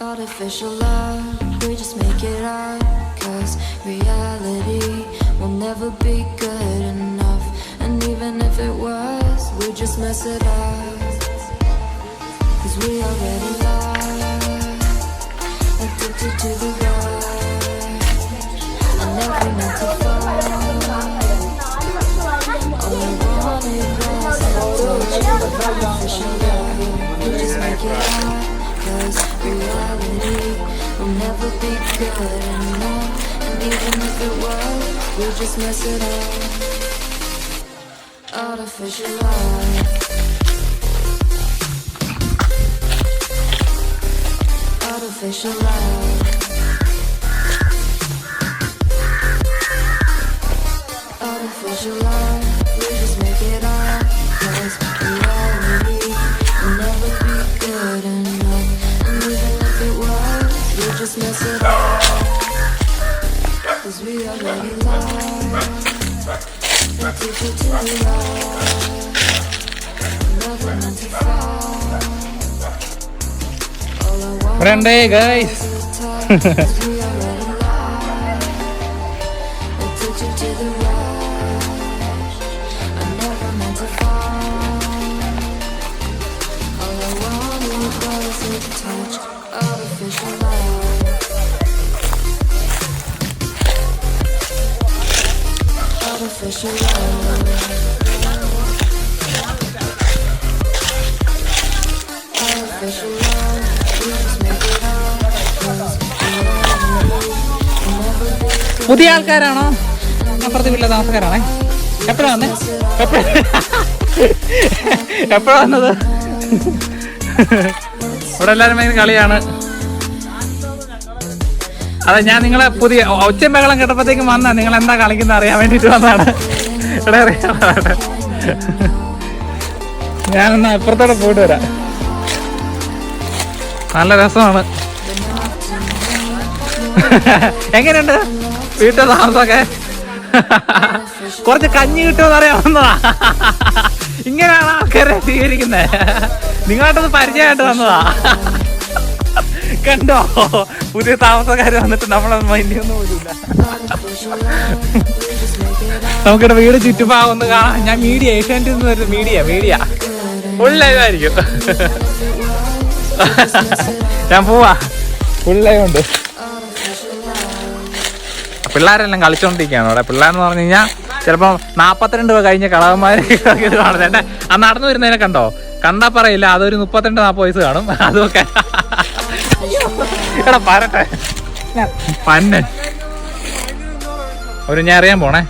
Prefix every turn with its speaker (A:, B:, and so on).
A: Artificial love, we just make it up. Cause reality will never be good enough. And even if it was, we just mess it up. Cause we already lost, addicted to the rush. I never meant to fall. All I wanted was a touch. Artificial love, we just make it up. Cause reality will never be good enough. And even if it was, we'll just mess it up. Artificial love. Artificial love. Artificial love. We just make it up. Cause reality will never be good enough. And even if it was, we'll just mess it up. Cause we already lost. Addicted to the rush. Never meant to fall. All I want
B: Friday, guys.
A: is a touch. Cause we already lost. Addicted to the rush. I never meant to fall. All I wanted was a touch. Artificial love. Artificial love. Artificial love. We just make it up. Cause reality will never be good.
B: പുതിയ ആൾക്കാരാണോ? അപ്പുറത്തെ വീട്ടിലെ താമസക്കാരാണേ. എപ്പോഴാ വന്നേ? എപ്പോഴാ വന്നത്? ഇവിടെ എല്ലാവരും ഭയങ്കര കളിയാണ്. അതെ, ഞാൻ നിങ്ങളെ പുതിയ ഒച്ചയും ബഹളം കേട്ടപ്പോഴത്തേക്കും വന്നാ നിങ്ങൾ എന്താ കളിക്കുന്ന അറിയാൻ വേണ്ടിട്ട് വന്നതാണ്. ഇവിടെ അറിയാം, ഞാനെന്നാ അപ്പുറത്തോടെ പോയിട്ട് വരാം. നല്ല രസമാണ്. എങ്ങനെയുണ്ട് വീട്ടിൽ താമസമൊക്കെ? കുറച്ച് കഞ്ഞി കിട്ടുമെന്ന് അറിയാൻ വന്നതാ. ഇങ്ങനെയാണ് ആൾക്കാരെ സ്വീകരിക്കുന്നത്. നിങ്ങളായിട്ടൊന്ന് പരിചയമായിട്ട് വന്നതാ. കണ്ടോ, പുതിയ താമസക്കാർ വന്നിട്ട് നമ്മളൊന്നും മൈൻഡൊന്നും പോലില്ല. നമുക്കിവിടെ വീട് ചുറ്റുഭാഗം ഒന്ന് കാണാം. ഞാൻ മീഡിയ ഏഷ്യാനെറ്റിൽ നിന്ന് വരുന്ന മീഡിയ ഫുൾ ലൈവായിരിക്കും. ഞാൻ പോവാ, ഫുൾ ലൈവ് ഉണ്ട്. പിള്ളേരെല്ലാം കളിച്ചോണ്ടിരിക്കുകയാണ് അവിടെ. പിള്ളേരെന്ന് പറഞ്ഞു കഴിഞ്ഞാൽ ചിലപ്പോൾ 42 കഴിഞ്ഞ കളവന്മാർ കാണുന്നത്. ആ നടന്നു വരുന്നതിനെ കണ്ടോ? കണ്ടാ പറയില്ല, അതൊരു 32-40 വയസ്സ് കാണും. അതൊക്കെ എടാ പറട്ടെ പന്നൻ ഒരു ഞാൻ അറിയാൻ പോണേ.